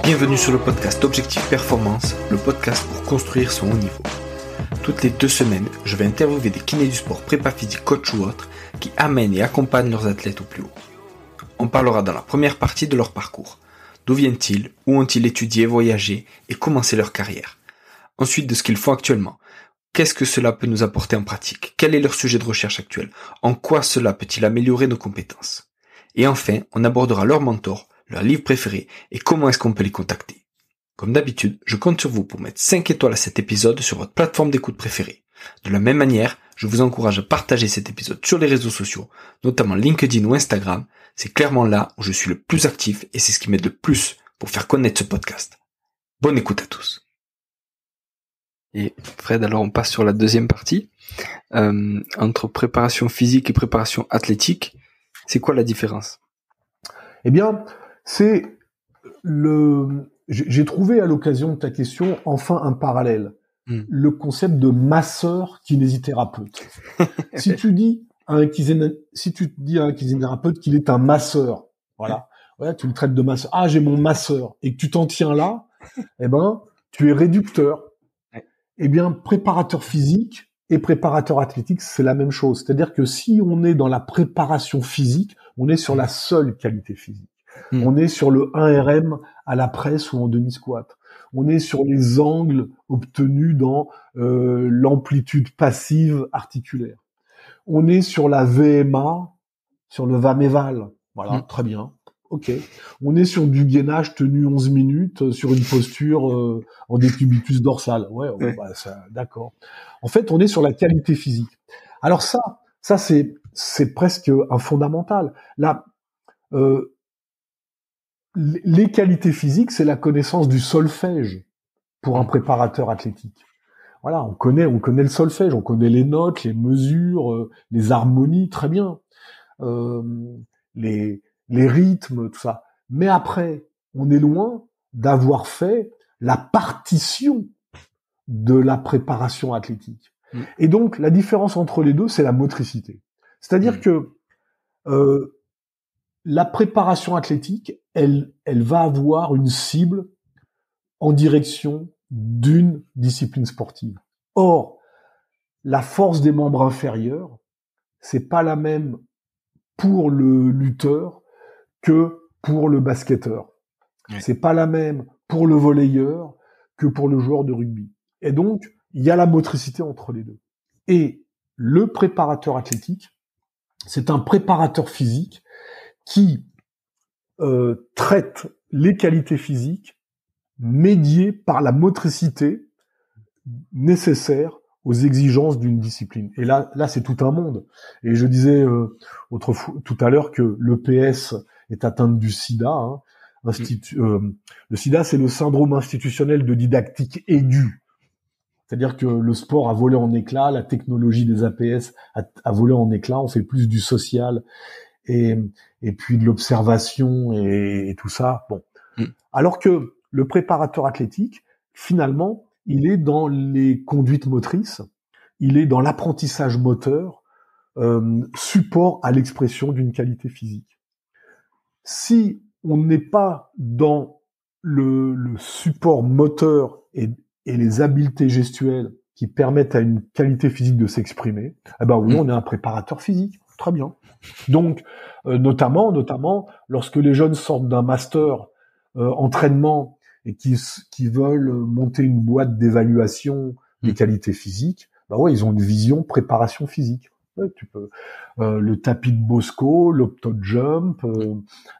Bienvenue sur le podcast Objectif Performance, le podcast pour construire son haut niveau. Toutes les 2 semaines, je vais interviewer des kinés du sport, prépa physique, coach ou autres, qui amènent et accompagnent leurs athlètes au plus haut. On parlera dans la première partie de leur parcours. D'où viennent-ils, où ont-ils étudié, voyagé et commencé leur carrière. Ensuite de ce qu'ils font actuellement. Qu'est-ce que cela peut nous apporter en pratique? Quel est leur sujet de recherche actuel? En quoi cela peut-il améliorer nos compétences? Et enfin, on abordera leur mentor, leur livre préféré et comment est-ce qu'on peut les contacter. Comme d'habitude, je compte sur vous pour mettre 5 étoiles à cet épisode sur votre plateforme d'écoute préférée. De la même manière, je vous encourage à partager cet épisode sur les réseaux sociaux, notamment LinkedIn ou Instagram. C'est clairement là où je suis le plus actif et c'est ce qui m'aide le plus pour faire connaître ce podcast. Bonne écoute à tous. Et Fred, alors on passe sur la deuxième partie. Entre préparation physique et préparation athlétique, c'est quoi la différence? Eh bien, j'ai trouvé à l'occasion de ta question enfin un parallèle. Le concept de masseur-kinésithérapeute. Si tu dis à un kinésithérapeute qu'il est un masseur, voilà, tu le traites de masseur. Ah, j'ai mon masseur, et que tu t'en tiens là, eh ben, tu es réducteur. Eh bien, préparateur physique et préparateur athlétique, c'est la même chose. C'est-à-dire que si on est dans la préparation physique, on est sur la seule qualité physique. On est sur le 1RM à la presse ou en demi-squat. On est sur les angles obtenus dans l'amplitude passive articulaire. On est sur la VMA, sur le VAMEVAL. Voilà, très bien. Ok. On est sur du gainage tenu 11 minutes sur une posture en décubitus dorsal. Ouais. Bah, ça, d'accord. En fait, on est sur la qualité physique. Alors ça c'est presque un fondamental. Là, les qualités physiques, c'est la connaissance du solfège pour un préparateur athlétique. Voilà, on connaît le solfège, on connaît les notes, les mesures, les harmonies, très bien, les rythmes, tout ça. Mais après, on est loin d'avoir fait la partition de la préparation athlétique. Et donc, la différence entre les deux, c'est la motricité. C'est-à-dire que la préparation athlétique, elle va avoir une cible en direction d'une discipline sportive. Or, la force des membres inférieurs, c'est pas la même pour le lutteur que pour le basketteur. C'est pas la même pour le volleyeur que pour le joueur de rugby. Et donc, il y a la motricité entre les deux. Et le préparateur athlétique, c'est un préparateur physique qui traite les qualités physiques médiées par la motricité nécessaire aux exigences d'une discipline. Et là, c'est tout un monde. Et je disais tout à l'heure que l'EPS est atteinte du SIDA. Hein. Le SIDA, c'est le syndrome institutionnel de didactique aiguë. C'est-à-dire que le sport a volé en éclats, la technologie des APS a volé en éclats, on fait plus du social et puis de l'observation et tout ça. Bon. Alors que le préparateur athlétique, finalement, il est dans les conduites motrices, il est dans l'apprentissage moteur, support à l'expression d'une qualité physique. Si on n'est pas dans le support moteur et les habiletés gestuelles qui permettent à une qualité physique de s'exprimer, eh ben oui, on est un préparateur physique. Très bien. Donc, notamment, lorsque les jeunes sortent d'un master entraînement et qui veulent monter une boîte d'évaluation des qualités physiques, bah ouais, ils ont une vision préparation physique. Ouais, tu peux le tapis de Bosco, l'opto jump,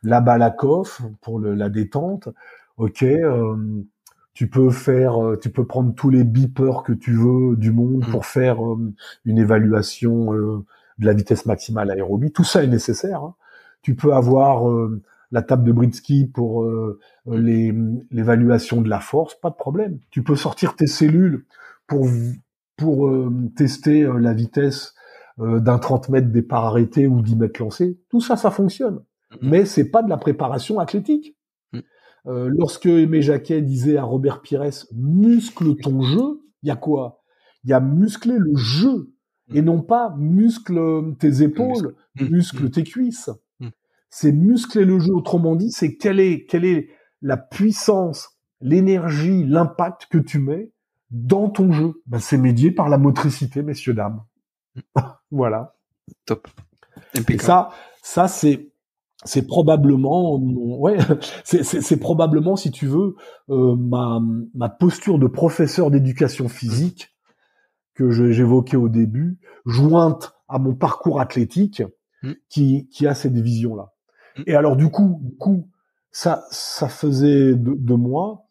la Balakov pour la détente. Ok, tu peux prendre tous les beepers que tu veux du monde pour faire une évaluation de la vitesse maximale aérobie. Tout ça est nécessaire. Hein. Tu peux avoir la table de Britsky pour l'évaluation de la force, pas de problème. Tu peux sortir tes cellules pour tester la vitesse d'un 30 mètres départ arrêté ou 10 mètres lancé. Tout ça, ça fonctionne. Mais c'est pas de la préparation athlétique. Lorsque Aimé Jacquet disait à Robert Pires « muscle ton jeu », il y a quoi? Il y a muscler le jeu, et non pas muscle tes épaules, muscle tes cuisses. C'est muscler le jeu, autrement dit, c'est quelle est la puissance, l'énergie, l'impact que tu mets dans ton jeu. Ben, c'est médié par la motricité, messieurs, dames. Voilà. Top. Impeccable. Et ça, c'est probablement, ouais, c'est probablement, si tu veux, ma posture de professeur d'éducation physique que j'évoquais au début, jointe à mon parcours athlétique, qui a cette vision-là. Et alors, du coup, ça faisait de moi,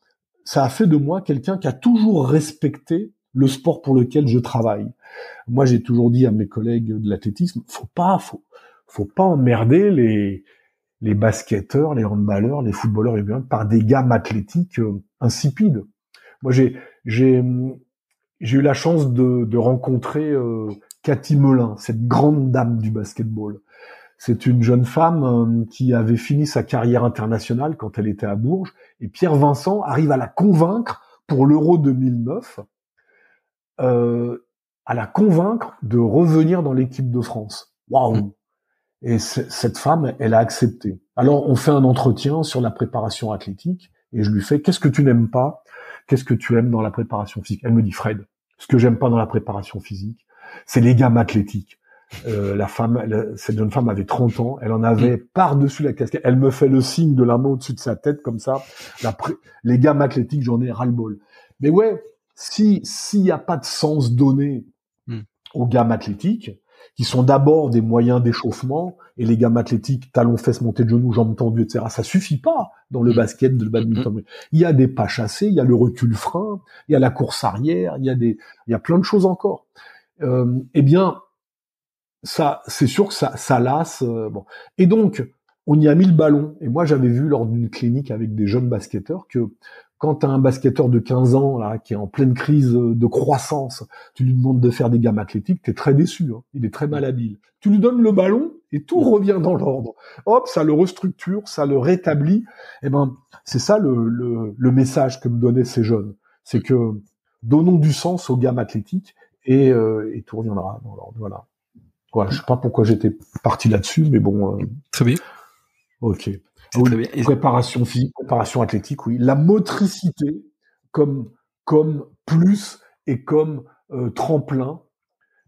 ça a fait de moi quelqu'un qui a toujours respecté le sport pour lequel je travaille. Moi, j'ai toujours dit à mes collègues de l'athlétisme, faut pas emmerder les basketteurs, les handballeurs, les footballeurs par des gammes athlétiques insipides. Moi, j'ai eu la chance de rencontrer Cathy Melin, cette grande dame du basketball. C'est une jeune femme qui avait fini sa carrière internationale quand elle était à Bourges, et Pierre Vincent arrive à la convaincre pour l'Euro 2009, à la convaincre de revenir dans l'équipe de France. Waouh! Et cette femme, elle a accepté. Alors, on fait un entretien sur la préparation athlétique, et je lui fais, qu'est-ce que tu n'aimes pas? Qu'est-ce que tu aimes dans la préparation physique? Elle me dit, Fred, ce que j'aime pas dans la préparation physique, c'est les gammes athlétiques. Cette jeune femme avait 30 ans, elle en avait par-dessus la casquette. Elle me fait le signe de la main au-dessus de sa tête, comme ça. Les gammes athlétiques, j'en ai ras-le-bol. Mais ouais, s'il y a pas de sens donné aux gammes athlétiques, qui sont d'abord des moyens d'échauffement, et les gammes athlétiques, talons, fesses, montée de genoux, jambes tendues, etc., ça suffit pas dans le basket, le badminton. Il y a des pas chassés, il y a le recul frein, il y a la course arrière, il y a plein de choses encore. Eh bien, ça, c'est sûr que ça lasse. Bon. Et donc, on y a mis le ballon. Et moi, j'avais vu lors d'une clinique avec des jeunes basketteurs que quand t'as un basketteur de 15 ans, là, qui est en pleine crise de croissance, tu lui demandes de faire des gammes athlétiques, t'es très déçu, hein. Il est très malhabile. Tu lui donnes le ballon et tout revient dans l'ordre. Hop, ça le restructure, ça le rétablit. Eh ben, c'est ça le message que me donnaient ces jeunes. C'est que donnons du sens aux gammes athlétiques et tout reviendra dans l'ordre. Voilà. Voilà, je sais pas pourquoi j'étais parti là-dessus, mais bon. Très bien. Ok. Oui, très bien. Préparation physique, préparation athlétique, oui. La motricité comme plus et comme tremplin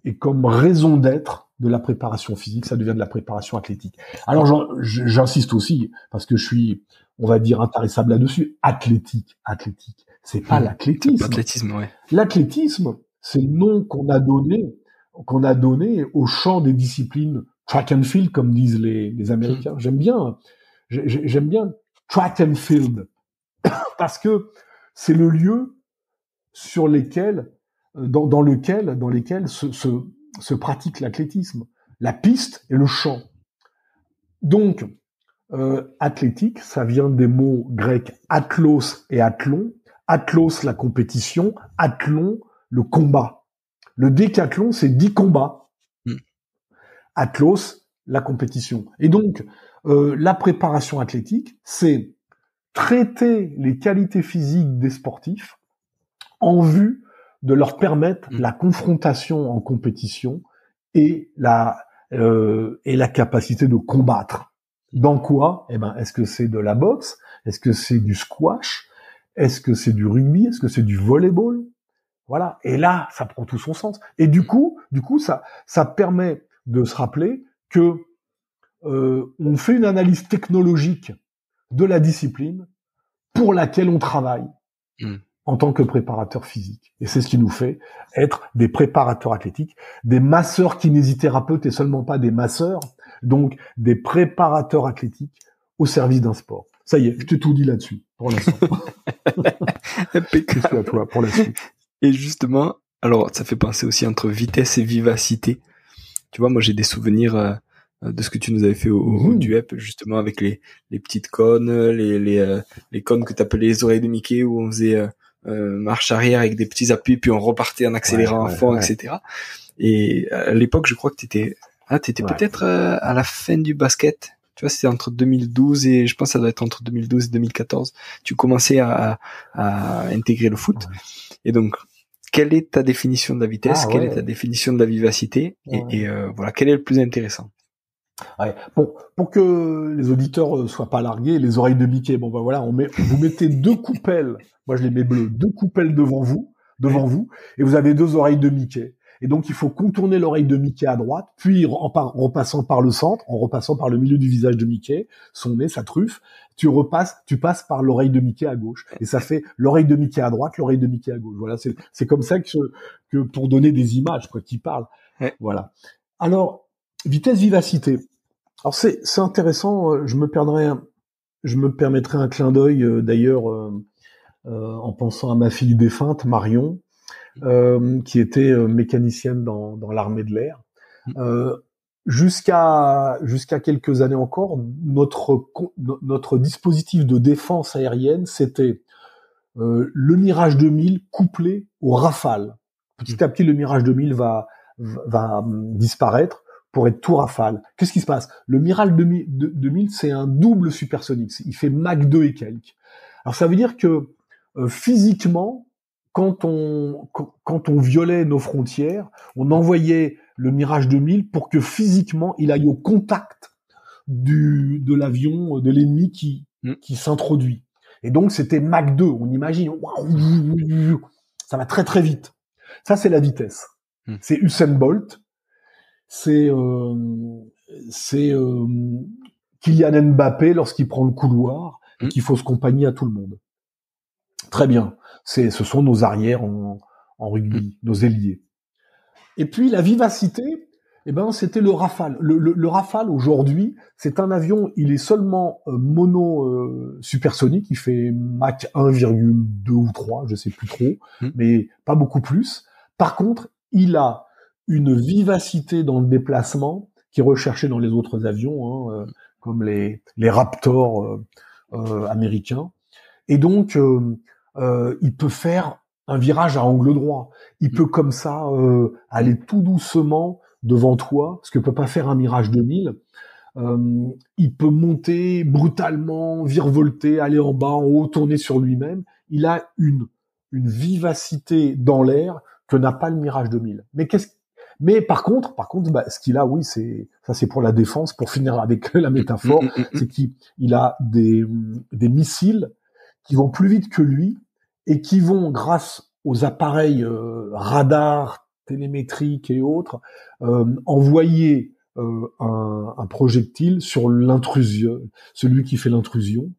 et comme raison d'être de la préparation physique, ça devient de la préparation athlétique. Alors j'insiste aussi parce que je suis, on va dire, intarissable là-dessus. Athlétique. C'est pas l'athlétisme. C'est pas l'athlétisme, ouais. L'athlétisme, c'est le nom qu'on a donné au champ des disciplines track and field, comme disent les Américains. J'aime bien track and field parce que c'est le lieu sur lesquels, dans lesquels se pratique l'athlétisme, la piste et le champ. Donc, athlétique, ça vient des mots grecs athlos et athlon. Athlos, la compétition, athlon, le combat. Le décathlon, c'est 10 combats. Athlos, la compétition. Et donc, la préparation athlétique, c'est traiter les qualités physiques des sportifs en vue de leur permettre la confrontation en compétition et la capacité de combattre. Dans quoi? Eh ben, est-ce que c'est de la boxe? Est-ce que c'est du squash? Est-ce que c'est du rugby? Est-ce que c'est du volleyball? Voilà. Et là, ça prend tout son sens. Et du coup, ça permet de se rappeler que on fait une analyse technologique de la discipline pour laquelle on travaille en tant que préparateur physique. Et c'est ce qui nous fait être des préparateurs athlétiques, des masseurs kinésithérapeutes et seulement pas des masseurs, donc des préparateurs athlétiques au service d'un sport. Ça y est, je t'ai tout dit là-dessus, pour l'instant. Impeccable. À toi, pour la suite. Et justement, alors ça fait penser aussi entre vitesse et vivacité. Tu vois, moi j'ai des souvenirs de ce que tu nous avais fait au DUEP, justement avec les petites cônes, les cônes que t'appelais les oreilles de Mickey, où on faisait marche arrière avec des petits appuis, puis on repartait en accélérant à fond, etc. Et à l'époque, je crois que t'étais peut-être à la fin du basket. Tu vois, c'était entre 2012 et je pense que ça doit être entre 2012 et 2014. Tu commençais à intégrer le foot. Ouais. Et donc, quelle est ta définition de la vitesse? Quelle est ta définition de la vivacité? Et voilà, quel est le plus intéressant? Ouais. Bon, pour que les auditeurs soient pas largués, les oreilles de Mickey, bon ben voilà, vous mettez deux coupelles, moi je les mets bleues, deux coupelles devant vous, et vous avez deux oreilles de Mickey. Et donc il faut contourner l'oreille de Mickey à droite, puis en passant par le centre, en repassant par le milieu du visage de Mickey, son nez, sa truffe, tu passes par l'oreille de Mickey à gauche, et ça fait l'oreille de Mickey à droite, l'oreille de Mickey à gauche. Voilà, c'est comme ça que pour donner des images, quoi, qui parlent. Ouais. Voilà. Alors, vitesse, vivacité. Alors c'est intéressant. Je me permettrai un clin d'œil d'ailleurs en pensant à ma fille défunte Marion, qui était mécanicienne dans l'armée de l'air. Jusqu'à quelques années encore, notre dispositif de défense aérienne, c'était le Mirage 2000 couplé au Rafale. Petit à petit, le Mirage 2000 va disparaître pour être tout Rafale. Qu'est-ce qui se passe? Le Mirage 2000, c'est un double supersonique. Il fait Mach 2 et quelques. Alors ça veut dire que physiquement, quand on violait nos frontières, on envoyait le Mirage 2000 pour que physiquement, il aille au contact de l'avion de l'ennemi qui s'introduit. Et donc c'était Mach 2. On imagine, ça va très très vite. Ça c'est la vitesse. C'est Usain Bolt. C'est Kylian Mbappé lorsqu'il prend le couloir et qu'il faut se compagnie à tout le monde. Très bien. Ce sont nos arrières en rugby, nos ailiers. Et puis la vivacité, c'était le Rafale. Le Rafale aujourd'hui, c'est un avion, il est seulement supersonique, il fait Mach 1,2 ou 3, je sais plus trop, mais pas beaucoup plus. Par contre, il a une vivacité dans le déplacement qui est recherchée dans les autres avions, comme les Raptors américains. Et donc, il peut faire un virage à angle droit. Il peut comme ça aller tout doucement devant toi, ce que peut pas faire un Mirage 2000. Il peut monter brutalement, virevolter, aller en bas, en haut, tourner sur lui-même. Il a une vivacité dans l'air que n'a pas le Mirage 2000. Mais par contre, ce qu'il a, oui, c'est pour la défense, pour finir avec la métaphore, c'est qu'il a des missiles qui vont plus vite que lui et qui vont, grâce aux appareils radars, télémétriques et autres, envoyer un projectile sur l'intrusion, celui qui fait l'intrusion,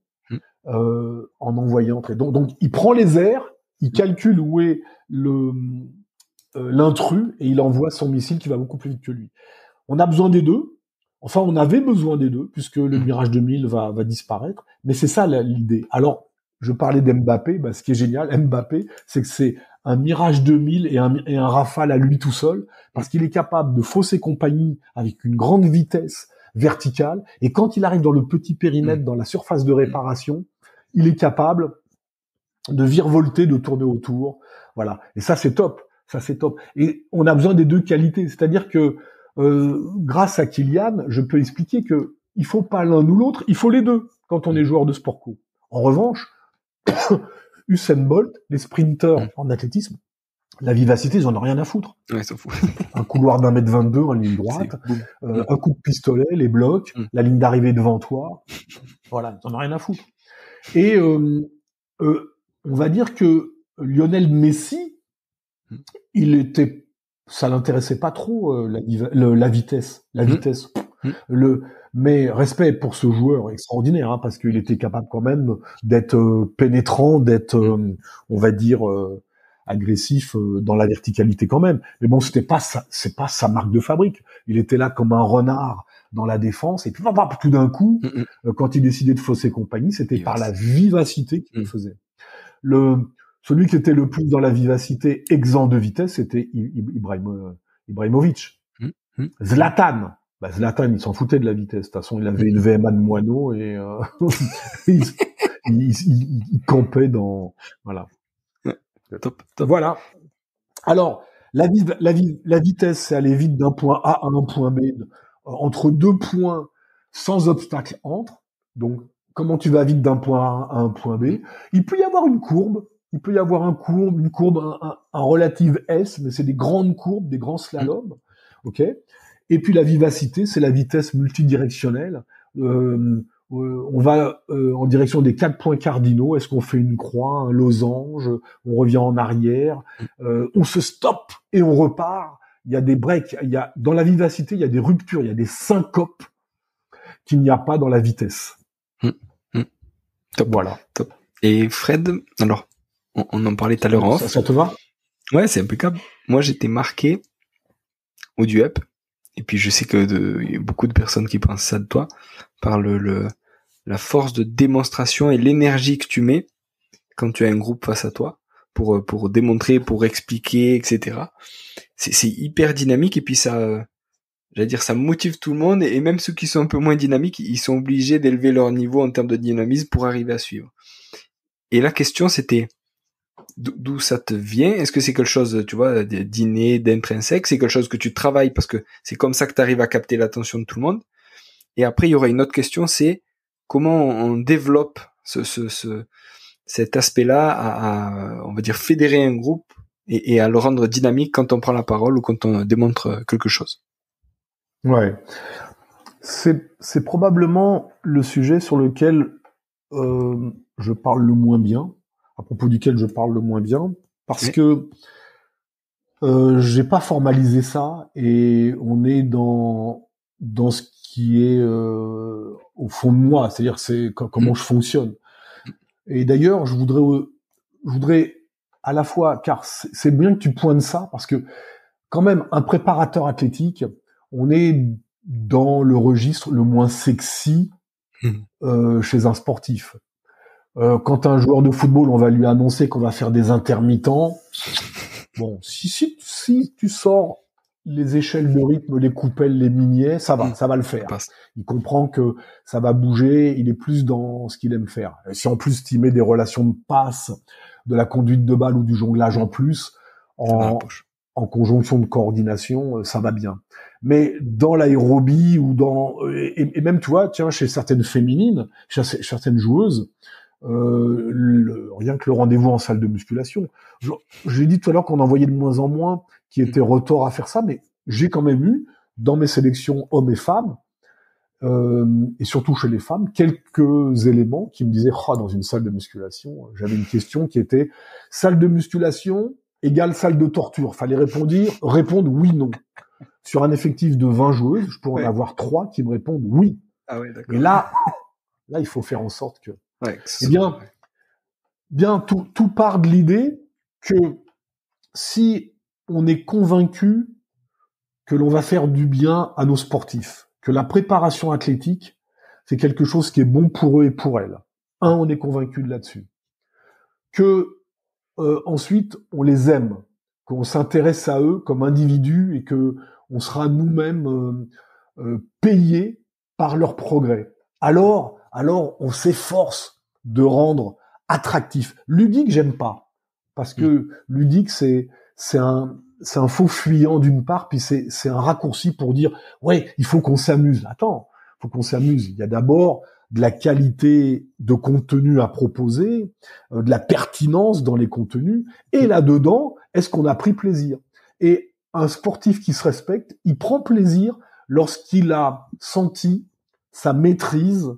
en envoyant. Donc, il prend les airs, il calcule où est l'intrus et il envoie son missile qui va beaucoup plus vite que lui. On a besoin des deux. Enfin, on avait besoin des deux puisque le Mirage 2000 va disparaître. Mais c'est ça l'idée. Alors, je parlais d'Mbappé. Ce qui est génial, Mbappé, c'est que c'est un Mirage 2000 et un Rafale à lui tout seul parce qu'il est capable de fausser compagnie avec une grande vitesse verticale. Et quand il arrive dans le petit périmètre, dans la surface de réparation, il est capable de virevolter, de tourner autour. Voilà. Et ça, c'est top. Et on a besoin des deux qualités. C'est-à-dire que grâce à Kylian, je peux expliquer que il faut pas l'un ou l'autre, il faut les deux quand on est joueur de sport co. En revanche, Usain Bolt, les sprinteurs en athlétisme, la vivacité, ils en ont rien à foutre. Ouais, s'en fout. Un couloir d'1m22 en ligne droite, un coup de pistolet, les blocs, la ligne d'arrivée devant toi. Voilà, ils en ont rien à foutre. Et on va dire que Lionel Messi, ça l'intéressait pas trop la vitesse. Mais respect pour ce joueur extraordinaire, parce qu'il était capable quand même d'être pénétrant, d'être, on va dire, agressif dans la verticalité quand même. Mais bon, c'est pas sa marque de fabrique. Il était là comme un renard dans la défense, et puis tout d'un coup, quand il décidait de fausser compagnie, c'était par la vivacité qu'il le faisait. Celui qui était le plus dans la vivacité exempt de vitesse, c'était Ibrahimovic. Zlatan. Zlatan, il s'en foutait de la vitesse. De toute façon, il avait une VMA de moineau et il campait dans... Voilà. Top. Voilà. Alors, la vitesse, c'est aller vite d'un point A à un point B, entre deux points sans obstacle entre. Donc, comment tu vas vite d'un point A à un point B. Il peut y avoir une courbe. Il peut y avoir une courbe, un relative S, mais c'est des grandes courbes, des grands slaloms. OK? Et puis la vivacité, c'est la vitesse multidirectionnelle. On va en direction des 4 points cardinaux. Est-ce qu'on fait une croix, un losange, on revient en arrière, on se stoppe et on repart. Il y a des breaks. Dans la vivacité, il y a des ruptures, il y a des syncopes qu'il n'y a pas dans la vitesse. Top. Voilà. Top. Et Fred, alors, on en parlait tout à l'heure en off. Ça te va? Ouais, c'est impeccable. Moi, j'étais marqué au DUEP. Et puis, je sais que y a beaucoup de personnes qui pensent ça de toi, par la force de démonstration et l'énergie que tu mets quand tu as un groupe face à toi pour démontrer, pour expliquer, etc. C'est hyper dynamique et puis ça, j'allais dire, ça motive tout le monde et même ceux qui sont un peu moins dynamiques, ils sont obligés d'élever leur niveau en termes de dynamisme pour arriver à suivre. Et la question, c'était d'où ça te vient? Est-ce que c'est quelque chose, tu vois, d'inné, d'intrinsèque? C'est quelque chose que tu travailles parce que c'est comme ça que tu arrives à capter l'attention de tout le monde? Et après, il y aura une autre question, c'est comment on développe cet aspect-là à, on va dire, fédérer un groupe et à le rendre dynamique quand on prend la parole ou quand on démontre quelque chose. Ouais. C'est probablement le sujet sur lequel je parle le moins bien, à propos duquel je parle le moins bien, parce que j'ai pas formalisé ça et on est dans ce qui est au fond de moi, c'est-à-dire c'est comment je fonctionne. Et d'ailleurs, je voudrais à la fois, car c'est bien que tu pointes ça, parce que quand même un préparateur athlétique, on est dans le registre le moins sexy chez un sportif. Quand un joueur de football, on va lui annoncer qu'on va faire des intermittents. Bon, si tu sors les échelles de rythme, les coupelles, les miniers, ça va le faire. Il comprend que ça va bouger, il est plus dans ce qu'il aime faire. Et si en plus tu mets des relations de passe, de la conduite de balle ou du jonglage en plus, en conjonction de coordination, ça va bien. Mais dans l'aérobie ou et même tu vois, tiens, chez certaines féminines, chez certaines joueuses, rien que le rendez-vous en salle de musculation. J'ai dit tout à l'heure qu'on en voyait de moins en moins qui étaient retors à faire ça, mais j'ai quand même eu dans mes sélections hommes et femmes, et surtout chez les femmes, quelques éléments qui me disaient dans une salle de musculation, j'avais une question qui était salle de musculation égale salle de torture. Fallait répondre oui, non. Sur un effectif de 20 joueuses, je pourrais en avoir 3 qui me répondent oui. Ah ouais, d'accord. Et là, il faut faire en sorte que... Eh bien, tout part de l'idée que si on est convaincu que l'on va faire du bien à nos sportifs, que la préparation athlétique, c'est quelque chose qui est bon pour eux et pour elles. On est convaincu de là-dessus. Que ensuite, on les aime, qu'on s'intéresse à eux comme individus et que on sera nous-mêmes payés par leur progrès. Alors, on s'efforce de rendre attractif. Ludique, j'aime pas, parce que ludique, c'est un faux fuyant d'une part, puis c'est un raccourci pour dire ouais, il faut qu'on s'amuse. Attends, faut qu'on s'amuse. Il y a d'abord de la qualité de contenu à proposer, de la pertinence dans les contenus, et là-dedans, est-ce qu'on a pris plaisir? Et un sportif qui se respecte, il prend plaisir lorsqu'il a senti sa maîtrise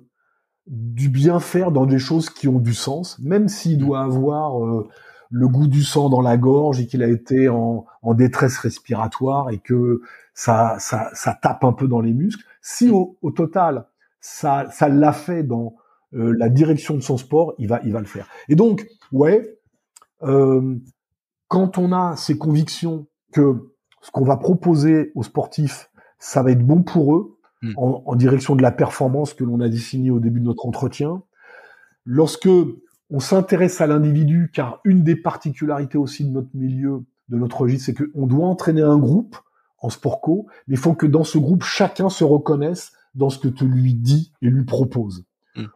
du bien faire dans des choses qui ont du sens, même s'il doit avoir le goût du sang dans la gorge et qu'il a été en détresse respiratoire et que ça tape un peu dans les muscles. Si au total ça l'a fait dans la direction de son sport, il va le faire. Et donc quand on a ces convictions que ce qu'on va proposer aux sportifs, ça va être bon pour eux, en direction de la performance que l'on a définie au début de notre entretien. Lorsque on s'intéresse à l'individu, car une des particularités aussi de notre milieu, de notre registre, c'est qu'on doit entraîner un groupe en sport co, mais il faut que dans ce groupe, chacun se reconnaisse dans ce que tu lui dis et lui proposes.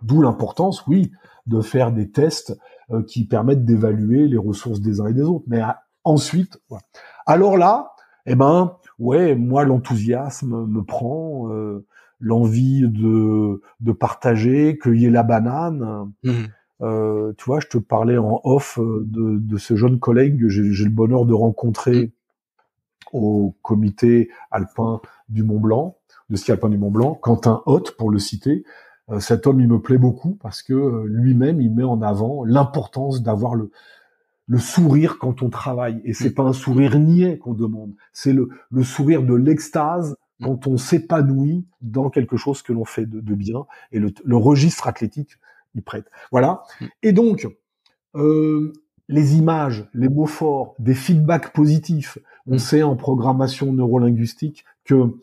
D'où l'importance, oui, de faire des tests qui permettent d'évaluer les ressources des uns et des autres. Mais ensuite, voilà. Alors là, moi, l'enthousiasme me prend, l'envie de partager, cueillir la banane. Tu vois, je te parlais en off de ce jeune collègue que j'ai le bonheur de rencontrer au comité alpin du Mont Blanc, de ski alpin du Mont Blanc, Quentin Hott, pour le citer. Cet homme, il me plaît beaucoup parce que lui-même, il met en avant l'importance d'avoir le sourire quand on travaille. Et c'est pas un sourire niais qu'on demande, c'est le sourire de l'extase quand on s'épanouit dans quelque chose que l'on fait de bien. Et le registre athlétique y prête. Voilà. Et donc, les images, les mots forts, des feedbacks positifs. On sait en programmation neurolinguistique que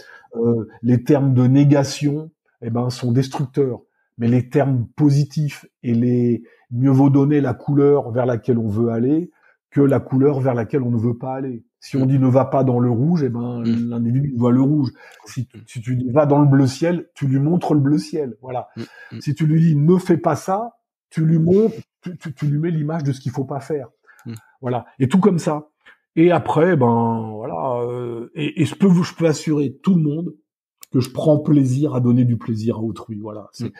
les termes de négation, sont destructeurs. Mais les termes positifs et mieux vaut donner la couleur vers laquelle on veut aller que la couleur vers laquelle on ne veut pas aller. Si on dit ne va pas dans le rouge, l'individu voit le rouge. Si tu dis va dans le bleu ciel, tu lui montres le bleu ciel. Voilà. Si tu lui dis ne fais pas ça, tu lui montres, tu lui mets l'image de ce qu'il faut pas faire. Voilà. Et tout comme ça. Et après, et je peux assurer tout le monde que je prends plaisir à donner du plaisir à autrui. Voilà. C'est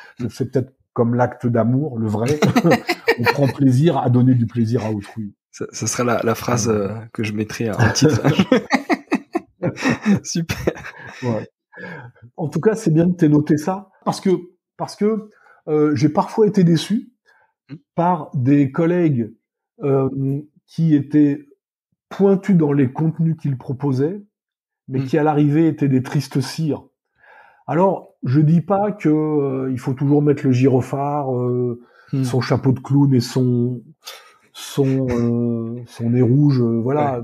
peut-être comme l'acte d'amour, le vrai. On prend plaisir à donner du plaisir à autrui. Ça sera la phrase que je mettrai en titre. Super. Ouais. En tout cas, c'est bien que tu aies noté ça, parce que j'ai parfois été déçu par des collègues qui étaient pointus dans les contenus qu'ils proposaient, mais qui à l'arrivée étaient des tristes cires. Alors, je dis pas que il faut toujours mettre le gyrophare, son chapeau de clown et son nez rouge,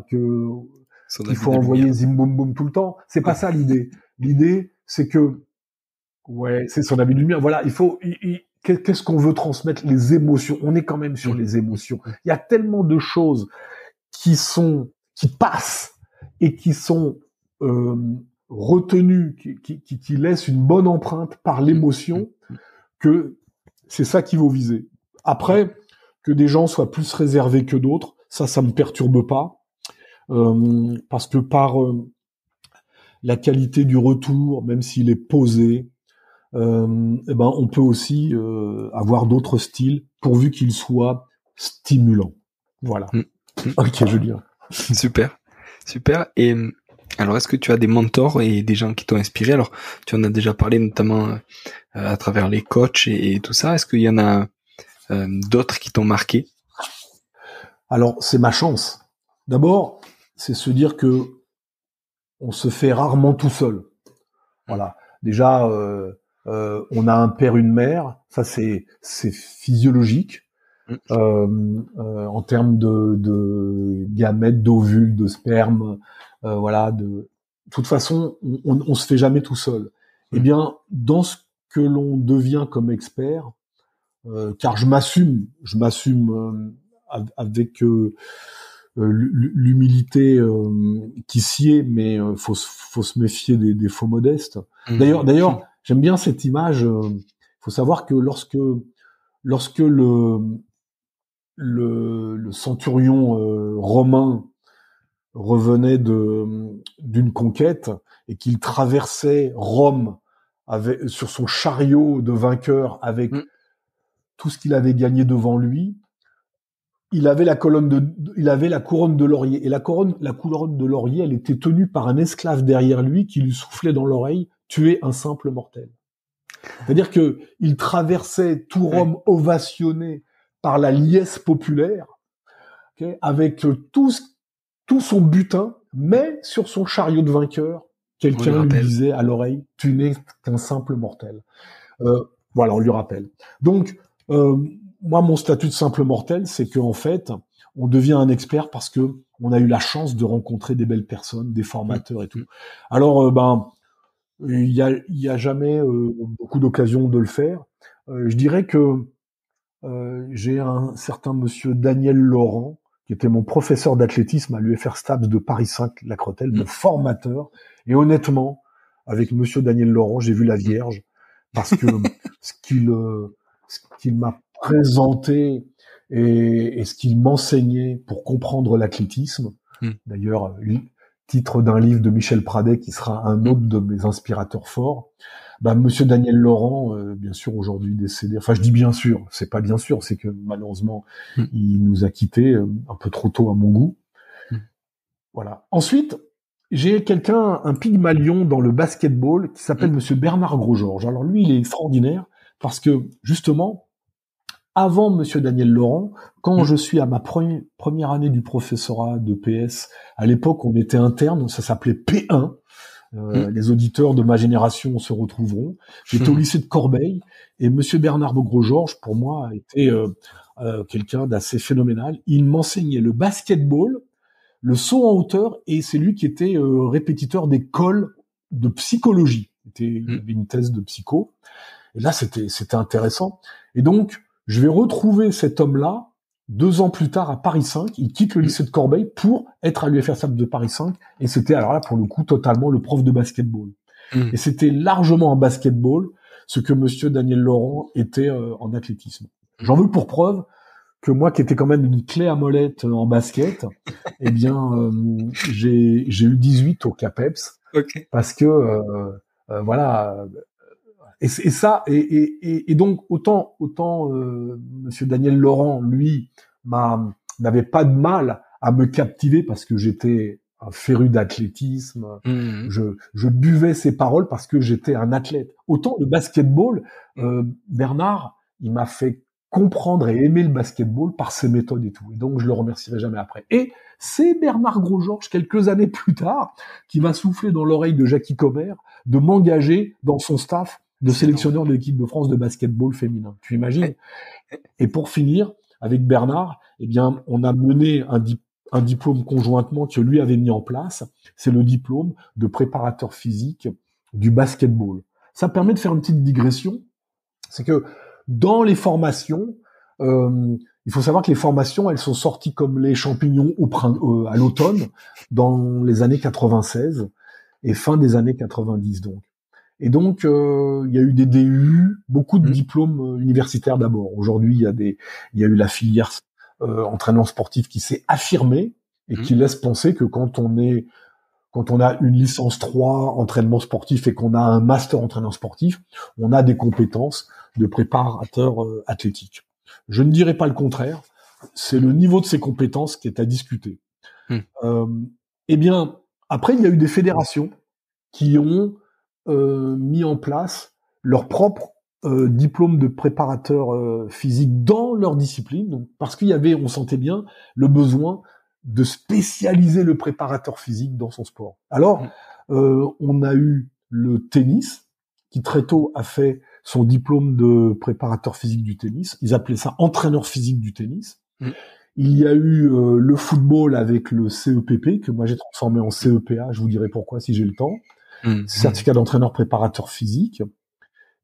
que il faut envoyer zim boum boum tout le temps. C'est pas ça l'idée. L'idée, c'est que c'est son habit de lumière. Voilà, il faut qu'est-ce qu'on veut transmettre? Les émotions. On est quand même sur les émotions. Il y a tellement de choses qui passent et qui sont retenues, qui laissent une bonne empreinte par l'émotion, que c'est ça qu'il faut viser. Après, que des gens soient plus réservés que d'autres, ça me perturbe pas, parce que par la qualité du retour, même s'il est posé, on peut aussi avoir d'autres styles pourvu qu'ils soient stimulants. Voilà. Ok, Julien. Super. Et alors, est-ce que tu as des mentors et des gens qui t'ont inspiré? Alors, tu en as déjà parlé notamment à travers les coachs et tout ça. Est-ce qu'il y en a d'autres qui t'ont marqué? Alors, c'est ma chance. D'abord, c'est se dire que on se fait rarement tout seul. Voilà. Déjà, on a un père, une mère. Ça, c'est physiologique. En termes de gamètes, d'ovules, de sperme, de toute façon, on se fait jamais tout seul. Eh bien, dans ce que l'on devient comme expert, car je m'assume avec l'humilité qui sied, mais faut se méfier des faux modestes. D'ailleurs, j'aime bien cette image. Faut savoir que lorsque le centurion romain revenait d'une conquête et qu'il traversait Rome sur son chariot de vainqueur avec tout ce qu'il avait gagné devant lui, il avait la couronne de laurier, et la couronne de laurier, elle était tenue par un esclave derrière lui qui lui soufflait dans l'oreille: tuez un simple mortel. C'est-à-dire que il traversait tout Rome ovationné par la liesse populaire, avec tout son butin, mais sur son chariot de vainqueur, quelqu'un lui disait à l'oreille: tu n'es qu'un simple mortel. On lui rappelle. Donc, moi, mon statut de simple mortel, c'est qu'en fait, on devient un expert parce que on a eu la chance de rencontrer des belles personnes, des formateurs et tout. Alors, il y a jamais beaucoup d'occasions de le faire. Je dirais que j'ai un certain monsieur Daniel Laurent, qui était mon professeur d'athlétisme à l'UFR STAPS de Paris 5, La Crotelle, mon formateur. Et honnêtement, avec monsieur Daniel Laurent, j'ai vu la Vierge, parce que ce qu'il m'a présenté et ce qu'il m'enseignait pour comprendre l'athlétisme. D'ailleurs, titre d'un livre de Michel Pradet qui sera un autre de mes inspirateurs forts. Monsieur Daniel Laurent, bien sûr aujourd'hui décédé. Enfin, je dis bien sûr, c'est pas bien sûr, c'est que malheureusement il nous a quittés un peu trop tôt à mon goût. Voilà. Ensuite, j'ai quelqu'un, un Pygmalion dans le basketball qui s'appelle Monsieur Bernard Grosgeorges. Alors lui, il est extraordinaire parce que justement, avant Monsieur Daniel Laurent, quand je suis à ma première année du professorat de PS, à l'époque, on était interne, ça s'appelait P1. Les auditeurs de ma génération se retrouveront. J'étais au lycée de Corbeil et Monsieur Bernard Grosgeorges, pour moi, a été quelqu'un d'assez phénoménal. Il m'enseignait le basketball, le saut en hauteur, et c'est lui qui était répétiteur d'école de psychologie. Il avait une thèse de psycho. Et là, c'était intéressant. Et donc, je vais retrouver cet homme-là 2 ans plus tard à Paris 5. Il quitte le lycée de Corbeil pour être à l'UFR-SAP de Paris 5. Et c'était, alors là, pour le coup, totalement le prof de basketball. Et c'était largement en basketball ce que Monsieur Daniel Laurent était en athlétisme. J'en veux pour preuve que moi, qui étais quand même une clé à molette en basket, eh bien, j'ai eu 18 au CAPEPS. Okay. Parce que, voilà... Et donc autant Monsieur Daniel Laurent, lui, n'avait pas de mal à me captiver parce que j'étais un féru d'athlétisme. Je buvais ses paroles parce que j'étais un athlète. Autant le basketball, Bernard, il m'a fait comprendre et aimer le basketball par ses méthodes et tout. Et donc je le remercierai jamais après. Et c'est Bernard Grosgeorges, quelques années plus tard, qui m'a soufflé dans l'oreille de Jackie Comer de m'engager dans son staff de sélectionneur de l'équipe de France de basketball féminin. Tu imagines? Et pour finir, avec Bernard, eh bien, on a mené un diplôme conjointement que lui avait mis en place. C'est le diplôme de préparateur physique du basketball. Ça permet de faire une petite digression. C'est que dans les formations, il faut savoir que les formations, elles sont sorties comme les champignons à l'automne, dans les années 96 et fin des années 90 donc. Et donc, il y a eu des DU, beaucoup de diplômes universitaires d'abord. Aujourd'hui, il y a eu la filière entraînement sportif qui s'est affirmée et qui laisse penser que quand on a une licence 3 entraînement sportif et qu'on a un master entraînement sportif, on a des compétences de préparateur athlétique. Je ne dirais pas le contraire. C'est le niveau de ces compétences qui est à discuter. Eh bien, après, il y a eu des fédérations qui ont mis en place leur propre diplôme de préparateur physique dans leur discipline, donc, parce qu'il y avait, on sentait bien, le besoin de spécialiser le préparateur physique dans son sport. Alors, on a eu le tennis, qui très tôt a fait son diplôme de préparateur physique du tennis. Ils appelaient ça entraîneur physique du tennis. Il y a eu le football avec le CEPP, que moi j'ai transformé en CEPA, je vous dirai pourquoi si j'ai le temps. Certificat d'entraîneur préparateur physique.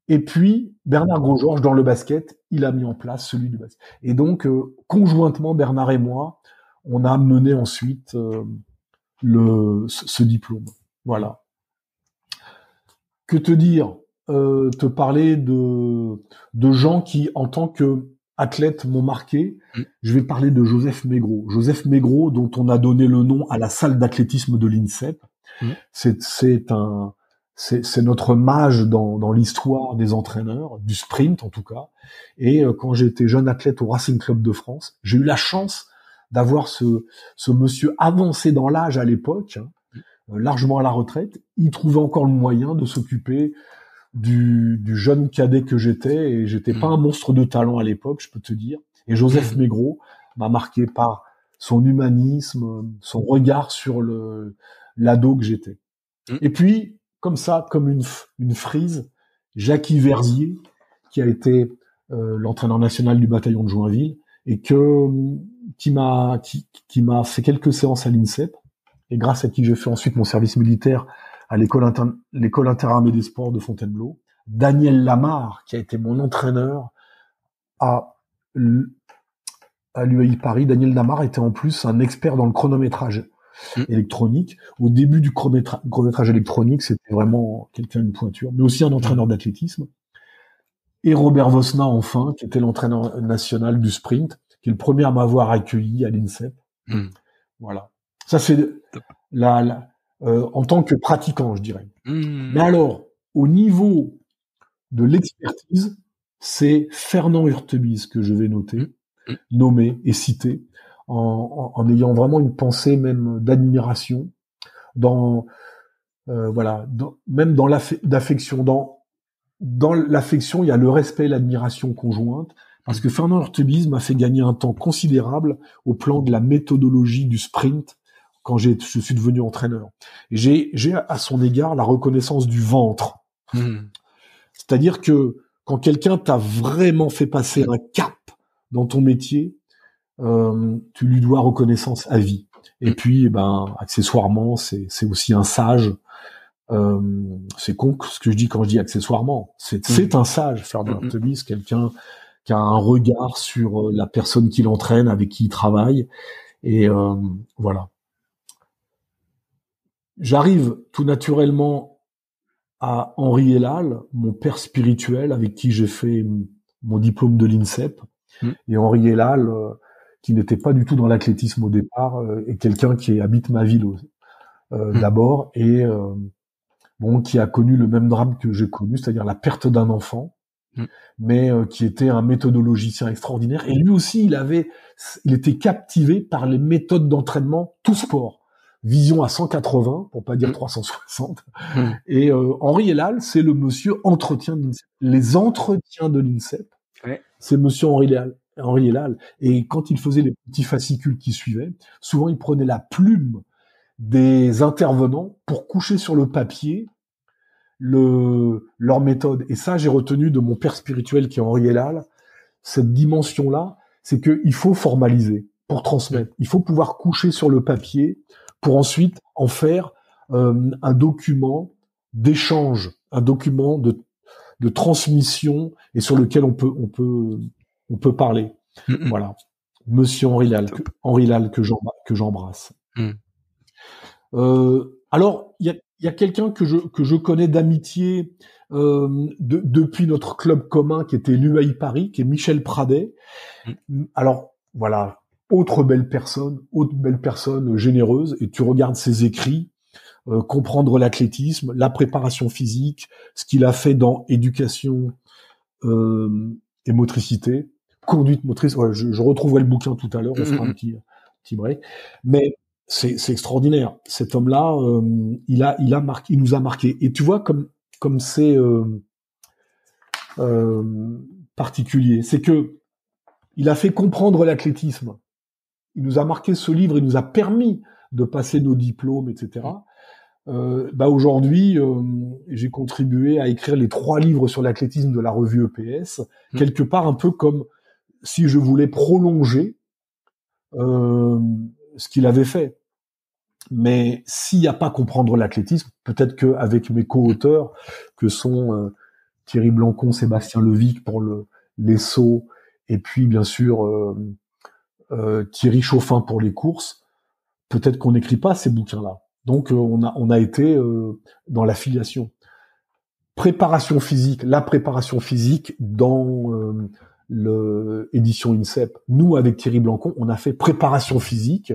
Et puis, Bernard Grosgeorges, dans le basket, il a mis en place celui du basket. Et donc, conjointement, Bernard et moi, on a mené ensuite ce diplôme. Voilà. Que te dire? Te parler de gens qui, en tant que athlètes, m'ont marqué. Je vais parler de Joseph Maigret. Joseph Maigret, dont on a donné le nom à la salle d'athlétisme de l'INSEP. C'est notre mage dans l'histoire des entraîneurs, du sprint en tout cas. Et quand j'étais jeune athlète au Racing Club de France, j'ai eu la chance d'avoir ce monsieur avancé dans l'âge à l'époque, largement à la retraite. Il trouvait encore le moyen de s'occuper du jeune cadet que j'étais, et j'étais pas un monstre de talent à l'époque, je peux te dire. Et Joseph Maigret m'a marqué par son humanisme, son regard sur l'ado que j'étais. Et puis, comme ça, comme une frise, Jackie Verzier, qui a été l'entraîneur national du bataillon de Joinville, et qui m'a fait quelques séances à l'INSEP, et grâce à qui j'ai fait ensuite mon service militaire à l'école interarmée des sports de Fontainebleau. Daniel Lamarre, qui a été mon entraîneur à l'UAI Paris. Daniel Lamarre était en plus un expert dans le chronométrage électronique. Au début du chronométrage électronique, c'était vraiment quelqu'un d'une pointure, mais aussi un entraîneur d'athlétisme. Et Robert Vosna, enfin, qui était l'entraîneur national du sprint, qui est le premier à m'avoir accueilli à l'INSEP. Voilà. Ça, c'est en tant que pratiquant, je dirais. Mais alors, au niveau de l'expertise, c'est Fernand Hurtebise que je vais nommer et citer, en ayant vraiment une pensée même d'admiration. même dans l'affection, dans l'affection, il y a le respect et l'admiration conjointe, parce que Fernand Hurtubise m'a fait gagner un temps considérable au plan de la méthodologie du sprint quand je suis devenu entraîneur. Et j'ai à son égard la reconnaissance du ventre. C'est-à-dire que quand quelqu'un t'a vraiment fait passer un cap dans ton métier, tu lui dois reconnaissance à vie. Et puis, accessoirement, c'est aussi un sage. C'est con ce que je dis quand je dis accessoirement. C'est un sage, Fernand Hurtubise, quelqu'un qui a un regard sur la personne qui l'entraîne, avec qui il travaille. Et voilà. J'arrive tout naturellement à Henri Hellal, mon père spirituel, avec qui j'ai fait mon diplôme de l'INSEP. Et Henri Hellal, qui n'était pas du tout dans l'athlétisme au départ, est quelqu'un qui habite ma ville d'abord, et qui a connu le même drame que j'ai connu, c'est-à-dire la perte d'un enfant, mais qui était un méthodologicien extraordinaire. Et lui aussi, il était captivé par les méthodes d'entraînement tout sport. Vision à 180, pour pas dire 360. Et Henri Hellal, c'est le monsieur entretien de l'INSEP. Les entretiens de l'INSEP, c'est monsieur Henri Hellal. Et quand il faisait les petits fascicules qui suivaient, souvent il prenait la plume des intervenants pour coucher sur le papier leur méthode. Et ça, j'ai retenu de mon père spirituel qui est Henri Hellal, cette dimension-là, c'est qu'il faut formaliser pour transmettre. Il faut pouvoir coucher sur le papier pour ensuite en faire un document d'échange, un document de transmission et sur lequel on peut parler. Voilà. Monsieur Henri Hellal que j'embrasse. Alors, il y a quelqu'un que je connais d'amitié depuis notre club commun qui était l'UAI Paris, qui est Michel Pradet. Alors, voilà, autre belle personne généreuse, et tu regardes ses écrits, comprendre l'athlétisme, la préparation physique, ce qu'il a fait dans éducation et motricité, conduite motrice. Ouais, je retrouverai le bouquin tout à l'heure, on fera un petit break. Mais c'est extraordinaire. Cet homme-là, il nous a marqué. Et tu vois comme c'est particulier, c'est que il a fait comprendre l'athlétisme. Il nous a marqué ce livre, il nous a permis de passer nos diplômes, etc. Aujourd'hui, j'ai contribué à écrire les 3 livres sur l'athlétisme de la revue EPS, quelque part un peu comme si je voulais prolonger ce qu'il avait fait. Mais s'il n'y a pas comprendre l'athlétisme, peut-être qu'avec mes co-auteurs, que sont Thierry Blancon, Sébastien Levic pour les sauts, et puis bien sûr Thierry Chauffin pour les courses, peut-être qu'on n'écrit pas ces bouquins-là. Donc on a été dans la filiation. Préparation physique, la préparation physique dans l'édition INSEP. Nous, avec Thierry Blancon, on a fait préparation physique,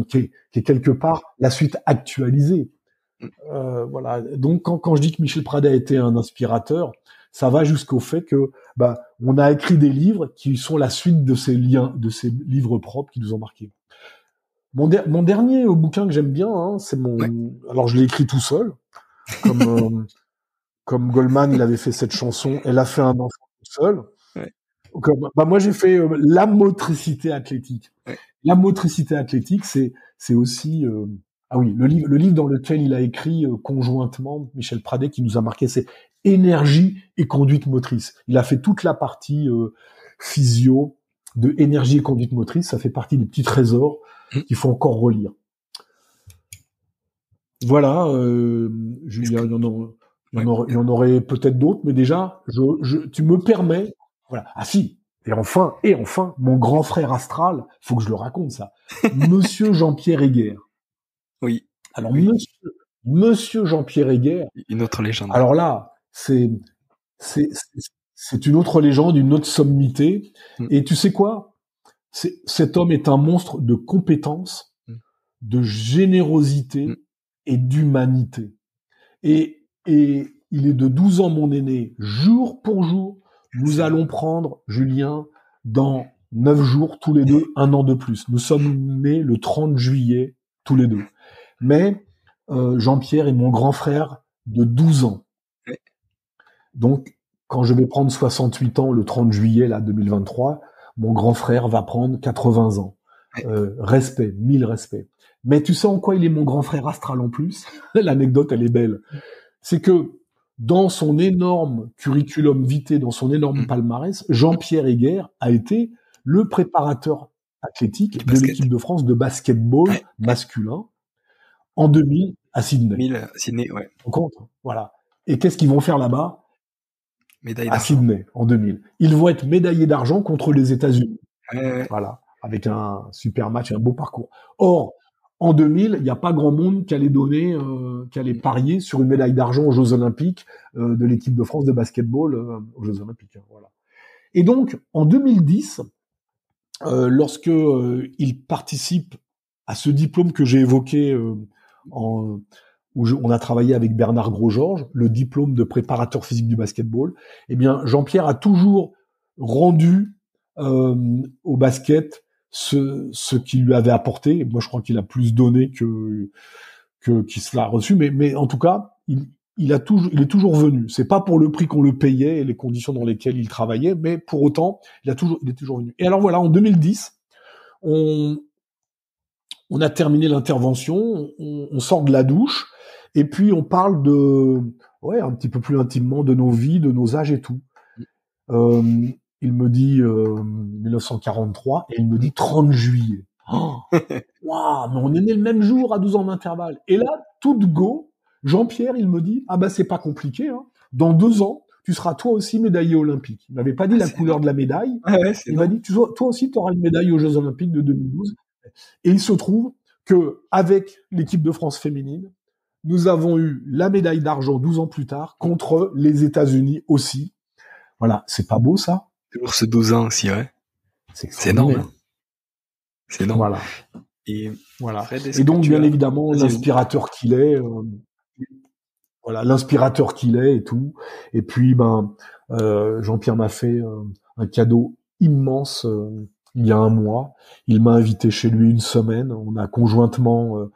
qui est quelque part la suite actualisée. Voilà. Donc quand je dis que Michel Pradet a été un inspirateur, ça va jusqu'au fait que on a écrit des livres qui sont la suite de ces livres propres qui nous ont marqués. Mon dernier bouquin que j'aime bien, c'est alors je l'ai écrit tout seul, comme Goldman, il avait fait cette chanson, elle a fait un enfant tout seul. Moi j'ai fait la motricité athlétique. La motricité athlétique, c'est aussi le livre dans lequel il a écrit conjointement Michel Pradet, qui nous a marqué, c'est énergie et conduite motrice. Il a fait toute la partie physio de énergie et conduite motrice. Ça fait partie des petits trésors qu'il faut encore relire. Voilà, Julien, il y en aurait peut-être d'autres, mais déjà, tu me permets. Voilà. Ah si. Et enfin, mon grand frère astral, faut que je le raconte ça. Monsieur Jean-Pierre Heger. Oui. Alors Monsieur Jean-Pierre Heger. Une autre légende. Alors là, c'est une autre légende, une autre sommité. Et tu sais quoi? Cet homme est un monstre de compétence, de générosité et d'humanité. Et il est de 12 ans mon aîné, jour pour jour. Nous allons prendre, Julien, dans 9 jours, tous les deux, 1 an de plus. Nous sommes nés le 30 juillet, tous les deux. Mais Jean-Pierre est mon grand frère de 12 ans. Ouais. Donc, quand je vais prendre 68 ans le 30 juillet là 2023, mon grand frère va prendre 80 ans. Ouais. Respect, 1000 respects. Mais tu sais en quoi il est mon grand frère astral en plus? L'anecdote, elle est belle. C'est que dans son énorme curriculum vitae, dans son énorme palmarès, Jean-Pierre Heger a été le préparateur athlétique de l'équipe de France de basketball masculin en 2000 à Sydney. 2000 à Sydney, ouais. On compte, voilà. Et qu'est-ce qu'ils vont faire là-bas? Médaille à Sydney en 2000. Ils vont être médaillés d'argent contre les États-Unis. Ouais. Voilà, avec un super match, un beau parcours. Or, en 2000, il n'y a pas grand monde qui allait donner, qui allait parier sur une médaille d'argent aux Jeux Olympiques de l'équipe de France de basketball aux Jeux Olympiques. Voilà. Et donc, en 2010, lorsque il participe à ce diplôme que j'ai évoqué où on a travaillé avec Bernard Gros-Georges, le diplôme de préparateur physique du basketball, eh bien, Jean-Pierre a toujours rendu au basket ce qu'il lui avait apporté. Moi, je crois qu'il a plus donné qu'il se l'a reçu, mais en tout cas, il est toujours venu. C'est pas pour le prix qu'on le payait et les conditions dans lesquelles il travaillait, mais pour autant, il est toujours venu. Et alors voilà, en 2010, on a terminé l'intervention, on sort de la douche, et puis on parle un petit peu plus intimement de nos vies, de nos âges et tout. Il me dit 1943 et il me dit 30 juillet. Oh, waouh, mais on est né le même jour à 12 ans d'intervalle. Et là, tout de go, Jean-Pierre, il me dit, ah bah c'est pas compliqué, hein. Dans 2 ans, tu seras toi aussi médaillé olympique. Il m'avait pas dit la couleur de la médaille. Il m'a dit, toi aussi, tu auras une médaille aux Jeux Olympiques de 2012. Et il se trouve que avec l'équipe de France féminine, nous avons eu la médaille d'argent 12 ans plus tard contre les États-Unis aussi. Voilà, c'est pas beau ça? Toujours ce 12 ans aussi, ouais. C'est énorme. Hein. C'est énorme. Voilà. Et voilà. Et donc, bien évidemment, l'inspirateur qu'il est, l'inspirateur qu'il est et tout. Et puis, Jean-Pierre m'a fait un cadeau immense il y a un mois. Il m'a invité chez lui une semaine. On a conjointement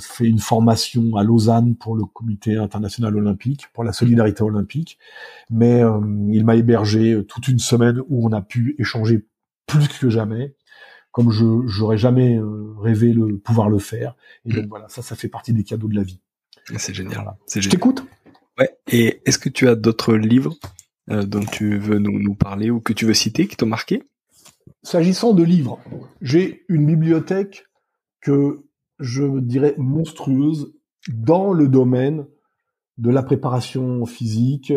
fait une formation à Lausanne pour le Comité international olympique, pour la solidarité olympique. Mais il m'a hébergé toute une semaine où on a pu échanger plus que jamais, comme j'aurais jamais rêvé pouvoir le faire. Et donc voilà, ça fait partie des cadeaux de la vie. C'est génial. Voilà. Je t'écoute. Ouais. Et est-ce que tu as d'autres livres dont tu veux nous parler ou que tu veux citer qui t'ont marqué? S'agissant de livres, j'ai une bibliothèque que je dirais monstrueuse dans le domaine de la préparation physique,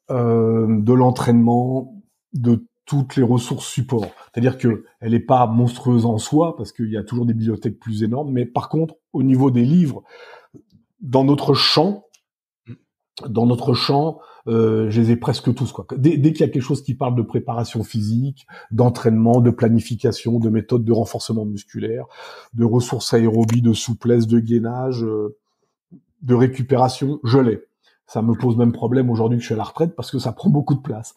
de l'entraînement, de toutes les ressources support. C'est-à-dire que elle n'est pas monstrueuse en soi, parce qu'il y a toujours des bibliothèques plus énormes, mais par contre, au niveau des livres, dans notre champ, je les ai presque tous, quoi. Dès qu'il y a quelque chose qui parle de préparation physique, d'entraînement, de planification, de méthode de renforcement musculaire, de ressources aérobies, de souplesse, de gainage, de récupération, je l'ai. Ça me pose même problème aujourd'hui que je suis à la retraite parce que ça prend beaucoup de place.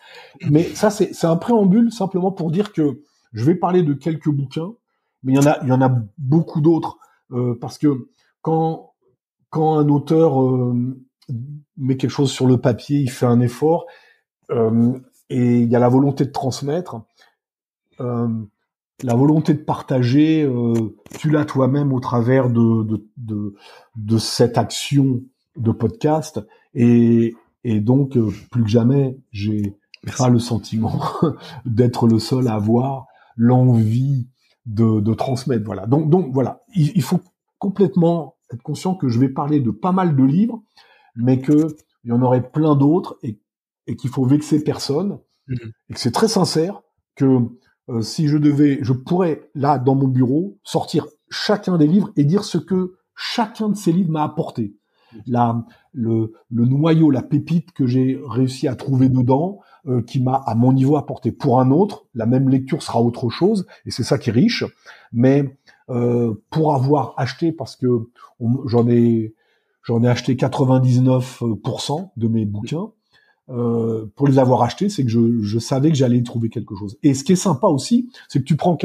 Mais ça, c'est un préambule simplement pour dire que je vais parler de quelques bouquins, mais il y en a beaucoup d'autres parce que quand un auteur met quelque chose sur le papier, il fait un effort et il y a la volonté de transmettre, la volonté de partager, tu l'as toi-même au travers de cette action de podcast et donc plus que jamais j'ai pas le sentiment d'être le seul à avoir l'envie de transmettre. Voilà. Donc voilà, il faut complètement être conscient que je vais parler de pas mal de livres, mais que il y en aurait plein d'autres et qu'il faut vexer personne et que c'est très sincère que si je pourrais là dans mon bureau sortir chacun des livres et dire ce que chacun de ces livres m'a apporté. Le noyau, la pépite que j'ai réussi à trouver dedans, qui m'a à mon niveau apporté. Pour un autre, la même lecture sera autre chose et c'est ça qui est riche. Mais pour avoir acheté, parce que j'en ai acheté 99% de mes bouquins. Pour les avoir achetés, c'est que je savais que j'allais y trouver quelque chose. Et ce qui est sympa aussi, c'est que tu prends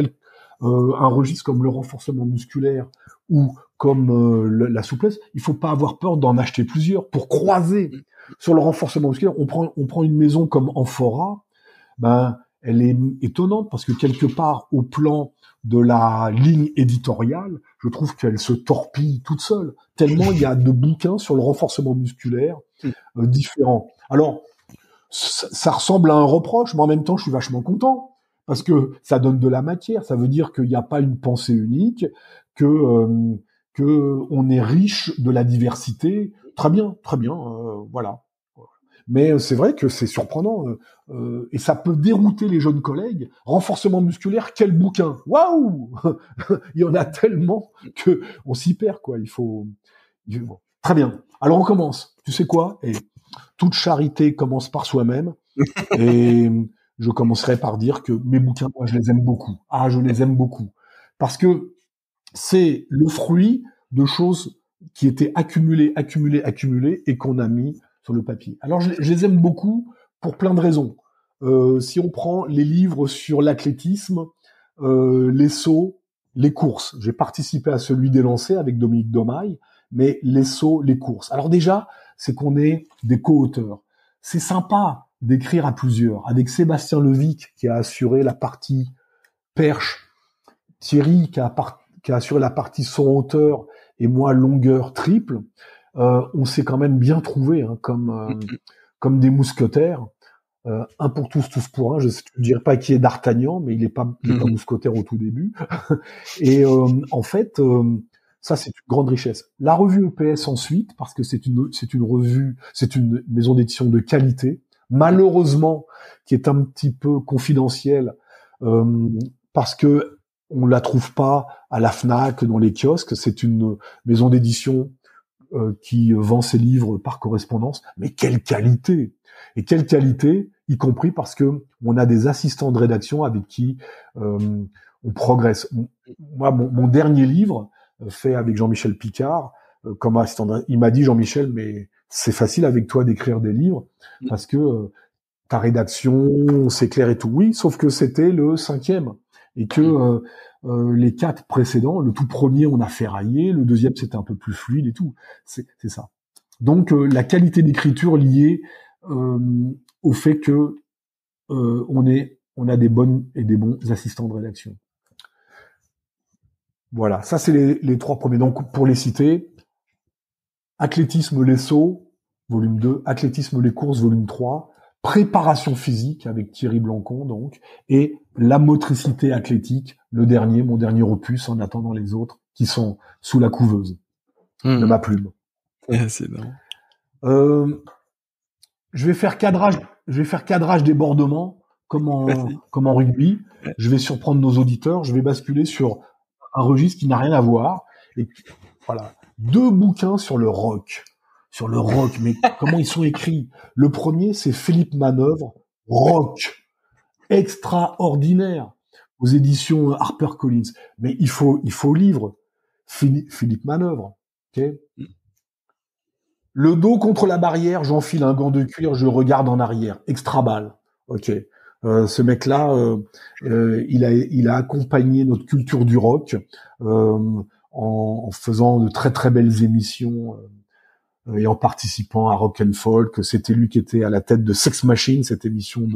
un registre comme le renforcement musculaire ou la souplesse, il faut pas avoir peur d'en acheter plusieurs pour croiser. Sur le renforcement musculaire, on prend une maison comme Amphora, ben elle est étonnante parce que quelque part au plan de la ligne éditoriale, je trouve qu'elle se torpille toute seule, tellement il y a de bouquins sur le renforcement musculaire différents. Alors ça ressemble à un reproche, mais en même temps je suis vachement content parce que ça donne de la matière, ça veut dire qu'il n'y a pas une pensée unique, que on est riche de la diversité. Très bien, voilà. Mais c'est vrai que c'est surprenant et ça peut dérouter les jeunes collègues. Renforcement musculaire, quel bouquin! Waouh! Il y en a tellement que on s'y perd, quoi. Bon. Très bien. Alors on commence. Tu sais quoi? Et toute charité commence par soi-même. Et je commencerai par dire que mes bouquins, moi, je les aime beaucoup. Ah, je les aime beaucoup parce que c'est le fruit de choses qui étaient accumulées et qu'on a mis sur le papier. Alors, je les aime beaucoup pour plein de raisons. Si on prend les livres sur l'athlétisme, les sauts, les courses, j'ai participé à celui des lancers avec Dominique Domaille, mais les sauts, les courses. Alors déjà, c'est qu'on est des co-auteurs. C'est sympa d'écrire à plusieurs, avec Sébastien Levic qui a assuré la partie perche, Thierry qui a assuré la partie son hauteur et moi longueur triple. On s'est quand même bien trouvé hein, comme des mousquetaires. Un pour tous, tous pour un. Je ne dirais pas qui est d'Artagnan, mais il est pas mousquetaire au tout début. Et en fait, ça c'est une grande richesse. La revue EPS ensuite, parce que c'est une revue, c'est une maison d'édition de qualité, malheureusement qui est un petit peu confidentielle parce que on la trouve pas à la Fnac, dans les kiosques. C'est une maison d'édition qui vend ses livres par correspondance. Mais quelle qualité! Et quelle qualité, y compris parce que on a des assistants de rédaction avec qui on progresse. Moi, mon dernier livre, fait avec Jean-Michel Picard, comme assistant il m'a dit, Jean-Michel, mais c'est facile avec toi d'écrire des livres, parce que ta rédaction, c'est clair et tout. Oui, sauf que c'était le 5e. Et que les 4 précédents, le tout premier, on a ferraillé, le deuxième, c'était un peu plus fluide et tout. C'est ça. Donc, la qualité d'écriture liée au fait que on a des bonnes et des bons assistants de rédaction. Voilà, ça c'est les 3 premiers. Donc, pour les citer, athlétisme, les sauts, volume 2, athlétisme, les courses, volume 3, préparation physique avec Thierry Blancon, donc, et la motricité athlétique, mon dernier opus, en attendant les autres, qui sont sous la couveuse de ma plume. C'est dingue. Je vais faire cadrage débordement, comme en rugby. Je vais surprendre nos auditeurs, je vais basculer sur un registre qui n'a rien à voir. Et voilà. 2 bouquins sur le rock. Mais comment ils sont écrits? Le premier, c'est Philippe Manœuvre, Rock. Extraordinaire. Aux éditions HarperCollins. Mais il faut livre. Philippe Manœuvre. Okay. Le dos contre la barrière, j'enfile un gant de cuir, je regarde en arrière. Extra balle. Ok. Ce mec-là, il a accompagné notre culture du rock en faisant de très très belles émissions et en participant à Rock and Folk. C'était lui qui était à la tête de Sex Machine, cette émission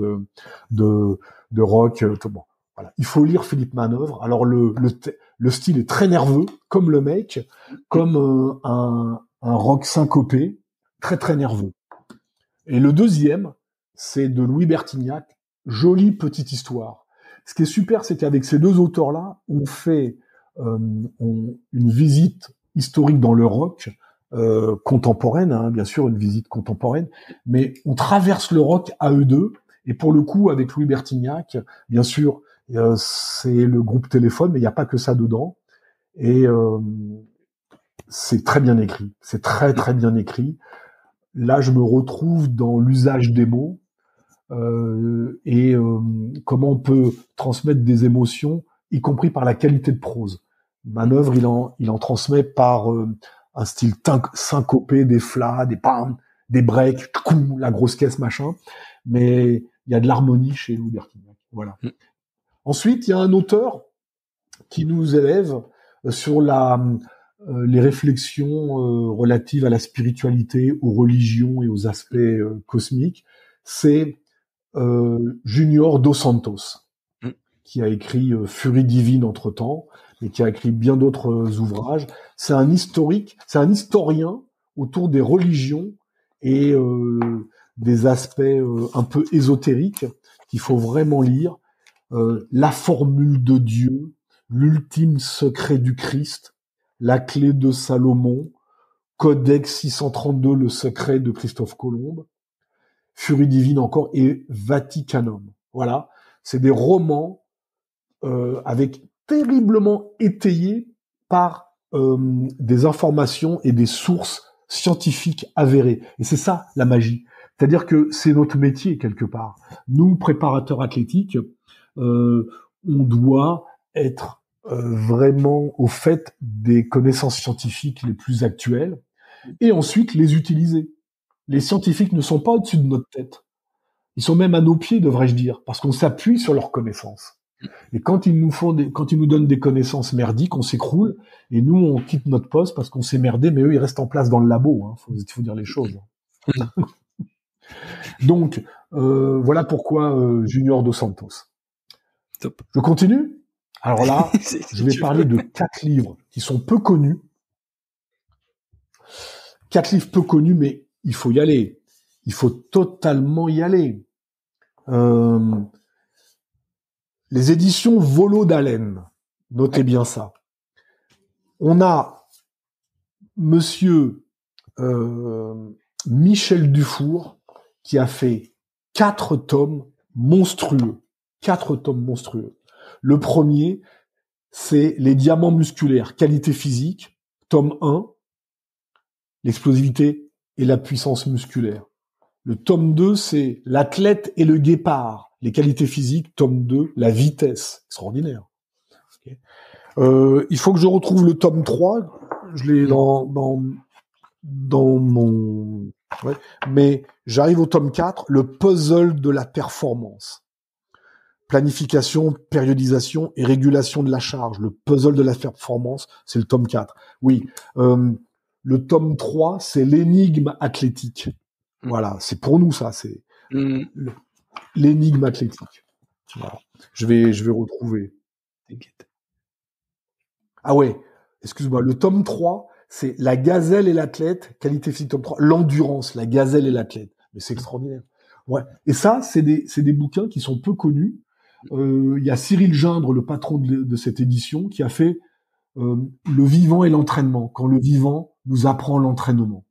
de rock. Bon, voilà. Il faut lire Philippe Manœuvre. Alors le style est très nerveux, comme le mec, comme un rock syncopé, très très nerveux. Et le deuxième, c'est de Louis Bertignac, Jolie petite histoire. Ce qui est super, c'est qu'avec ces 2 auteurs-là, on fait une visite historique dans le rock contemporaine, hein, bien sûr, une visite contemporaine, mais on traverse le rock à eux deux. Et pour le coup, avec Louis Bertignac, bien sûr, c'est le groupe Téléphone, mais il n'y a pas que ça dedans. Et c'est très bien écrit. C'est très très bien écrit. Là, je me retrouve dans l'usage des mots et comment on peut transmettre des émotions, y compris par la qualité de prose. Manœuvre, il en transmet par un style syncopé, des flats, des pam, des breaks, la grosse caisse, machin. Mais il y a de l'harmonie chez Louis Bertignac. Voilà. Ensuite, il y a un auteur qui nous élève sur les réflexions relatives à la spiritualité, aux religions et aux aspects cosmiques, c'est Junior dos Santos, qui a écrit Furie divine entre-temps, mais qui a écrit bien d'autres ouvrages. C'est un historien autour des religions et des aspects un peu ésotériques qu'il faut vraiment lire. La formule de Dieu, l'ultime secret du Christ, la clé de Salomon, Codex 632, le secret de Christophe Colomb, Furie divine encore, et Vaticanum. Voilà, c'est des romans avec terriblement étayés par des informations et des sources scientifiques avérées. Et c'est ça la magie. C'est-à-dire que c'est notre métier quelque part. Nous, préparateurs athlétiques, on doit être vraiment au fait des connaissances scientifiques les plus actuelles et ensuite les utiliser. Les scientifiques ne sont pas au-dessus de notre tête. Ils sont même à nos pieds, devrais-je dire, parce qu'on s'appuie sur leurs connaissances. Et quand ils nous donnent des connaissances merdiques, on s'écroule, et nous, on quitte notre poste parce qu'on s'est merdé, mais eux, ils restent en place dans le labo, hein. Faut dire les choses. Donc, voilà pourquoi Junior dos Santos. Top. Je continue? Alors là, je vais parler de 4 livres qui sont peu connus. 4 livres peu connus, mais il faut y aller. Il faut totalement y aller. Les éditions Volo d'Haleine. Notez bien ça. On a monsieur Michel Dufour qui a fait 4 tomes monstrueux. 4 tomes monstrueux. Le premier, c'est Les diamants musculaires, qualité physique, tome 1, l'explosivité et la puissance musculaire. Le tome 2, c'est L'athlète et le guépard, les qualités physiques, tome 2, la vitesse. Extraordinaire. Okay. Il faut que je retrouve le tome 3, je l'ai dans mon... Ouais. Mais j'arrive au tome 4, le puzzle de la performance. Planification, périodisation et régulation de la charge. Le puzzle de la performance, c'est le tome 4. Oui. Le tome 3, c'est l'énigme athlétique. Voilà, c'est pour nous ça, c'est l'énigme athlétique. Voilà. Je vais retrouver. Ah ouais, excuse-moi, le tome 3, c'est La gazelle et l'athlète, qualité physique tome 3, l'endurance, la gazelle et l'athlète. Mais c'est extraordinaire. Ouais. Et ça, c'est des bouquins qui sont peu connus. Il y a Cyril Gindre, le patron de cette édition, qui a fait Le vivant et l'entraînement, quand le vivant nous apprend l'entraînement.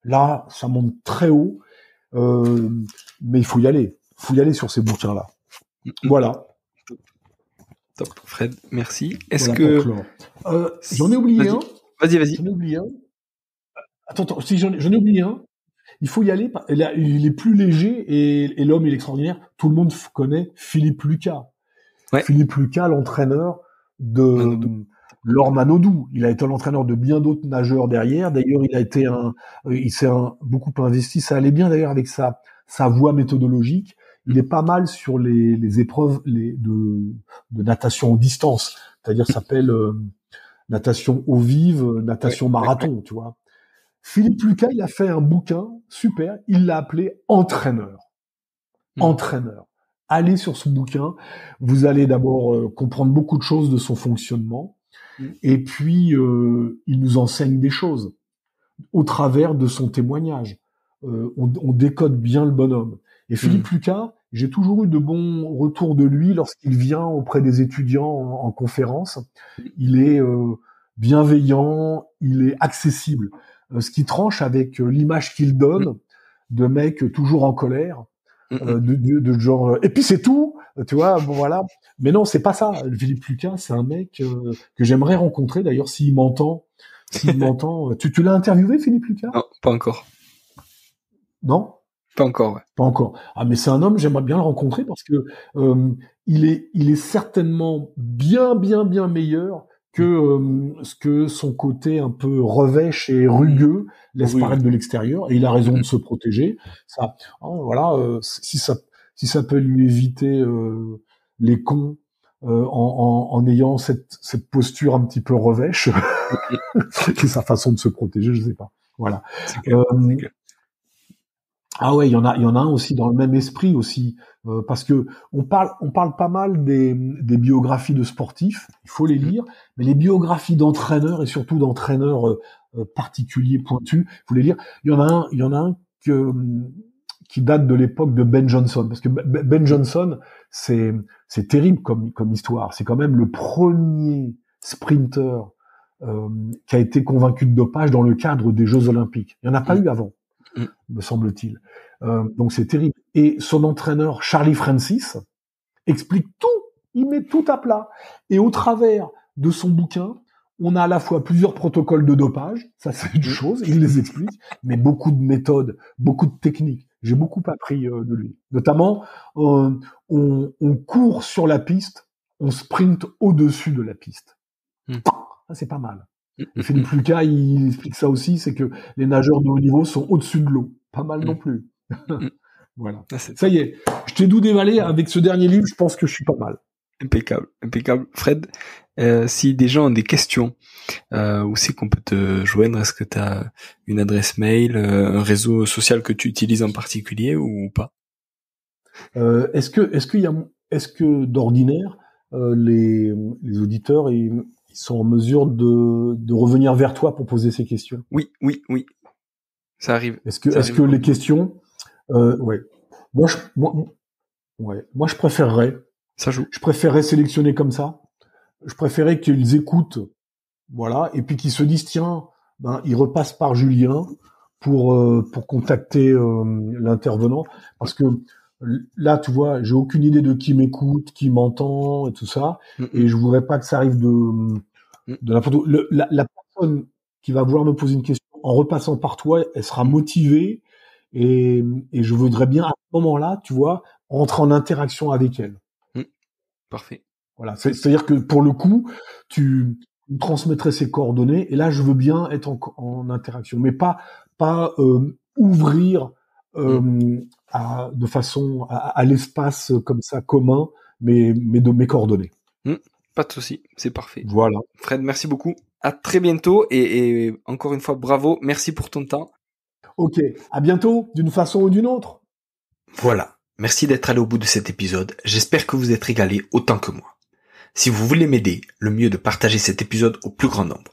Là, ça monte très haut, mais il faut y aller. Il faut y aller sur ces bouquins-là. Voilà. Top, Fred, merci. Est-ce voilà que... j'en ai oublié un. Vas-y. J'en ai oublié un. Attends, si j'en ai oublié un. Il faut y aller. Il est plus léger et l'homme, il est extraordinaire. Tout le monde connaît Philippe Lucas. Ouais. Philippe Lucas, l'entraîneur de Laure Manodou. Il a été l'entraîneur de bien d'autres nageurs derrière. D'ailleurs, il s'est beaucoup investi. Ça allait bien d'ailleurs avec sa voie méthodologique. Il est pas mal sur les épreuves de natation en distance. C'est-à-dire, ça s'appelle natation eau vive, natation marathon, tu vois. Philippe Lucas, il a fait un bouquin super, il l'a appelé Entraîneur. Entraîneur. Allez sur ce bouquin, vous allez d'abord comprendre beaucoup de choses de son fonctionnement, et puis il nous enseigne des choses au travers de son témoignage. On décode bien le bonhomme. Et Philippe Lucas, j'ai toujours eu de bons retours de lui lorsqu'il vient auprès des étudiants en conférence. Il est bienveillant, il est accessible. Ce qui tranche avec l'image qu'il donne de mec toujours en colère, de genre et puis c'est tout, tu vois, bon voilà. Mais non, c'est pas ça. Philippe Lucas, c'est un mec que j'aimerais rencontrer d'ailleurs s'il m'entend. Tu l'as interviewé, Philippe Lucas? Non, pas encore. Non? Pas encore, ouais. Pas encore. Ah, mais c'est un homme, j'aimerais bien le rencontrer parce que il est certainement bien meilleur que son côté un peu revêche et rugueux laisse paraître de l'extérieur, et il a raison de se protéger. Ça, voilà, si ça peut lui éviter les cons en ayant cette posture un petit peu revêche, C'est sa façon de se protéger, je sais pas. Voilà. C'est clair, c'est clair. Ah ouais, il y en a un aussi dans le même esprit aussi, parce que on parle pas mal des biographies de sportifs, il faut les lire, mais les biographies d'entraîneurs et surtout d'entraîneurs particuliers, pointus, il faut les lire. Il y en a un qui date de l'époque de Ben Johnson, parce que Ben Johnson, c'est terrible comme histoire. C'est quand même le premier sprinter qui a été convaincu de dopage dans le cadre des Jeux Olympiques. Il n'y en a pas eu avant, me semble-t-il. Donc c'est terrible. Et son entraîneur, Charlie Francis, explique tout. Il met tout à plat. Et au travers de son bouquin, on a à la fois plusieurs protocoles de dopage, ça c'est une chose, il les explique, mais beaucoup de méthodes, beaucoup de techniques. J'ai beaucoup appris de lui. Notamment, on court sur la piste, on sprinte au-dessus de la piste. Ça, c'est pas mal. Et Philippe Lucas, il explique ça aussi, c'est que les nageurs de haut niveau sont au-dessus de l'eau. Pas mal non plus. Voilà. Ça y est, je t'ai doux dévalé avec ce dernier livre, je pense que je suis pas mal. Impeccable, impeccable. Fred, si des gens ont des questions, où c'est qu'on peut te joindre? Est-ce que tu as une adresse mail, un réseau social que tu utilises en particulier ou pas? Est-ce que d'ordinaire, les auditeurs ils sont en mesure de revenir vers toi pour poser ces questions? Oui. Ça arrive. Est-ce que les questions, ouais. Moi, je préférerais. Ça joue. Je préférerais sélectionner comme ça. Je préférerais qu'ils écoutent, voilà, et puis qu'ils se disent tiens, ils repassent par Julien pour contacter l'intervenant, parce que là, tu vois, j'ai aucune idée de qui m'écoute, qui m'entend et tout ça, et je voudrais pas que ça arrive de n'importe où. La personne qui va vouloir me poser une question en repassant par toi, elle sera motivée, et je voudrais bien à ce moment-là, tu vois, entrer en interaction avec elle. Parfait. Voilà, c'est-à-dire que pour le coup, tu me transmettrais ses coordonnées, et là, je veux bien être en interaction, mais pas ouvrir de façon à l'espace comme ça commun, mais de mes coordonnées. Pas de souci, c'est parfait. Voilà. Fred, merci beaucoup. À très bientôt et encore une fois, bravo, merci pour ton temps. Ok, à bientôt, d'une façon ou d'une autre. Voilà, merci d'être allé au bout de cet épisode. J'espère que vous êtes régalés autant que moi. Si vous voulez m'aider, le mieux est de partager cet épisode au plus grand nombre.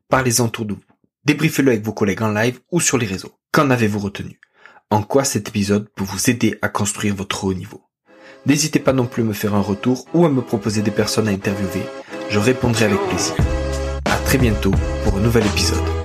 Parlez-en autour de vous. Débriefez-le avec vos collègues en live ou sur les réseaux. Qu'en avez-vous retenu? En quoi cet épisode peut vous aider à construire votre haut niveau? N'hésitez pas non plus à me faire un retour ou à me proposer des personnes à interviewer. Je répondrai avec plaisir. À très bientôt pour un nouvel épisode.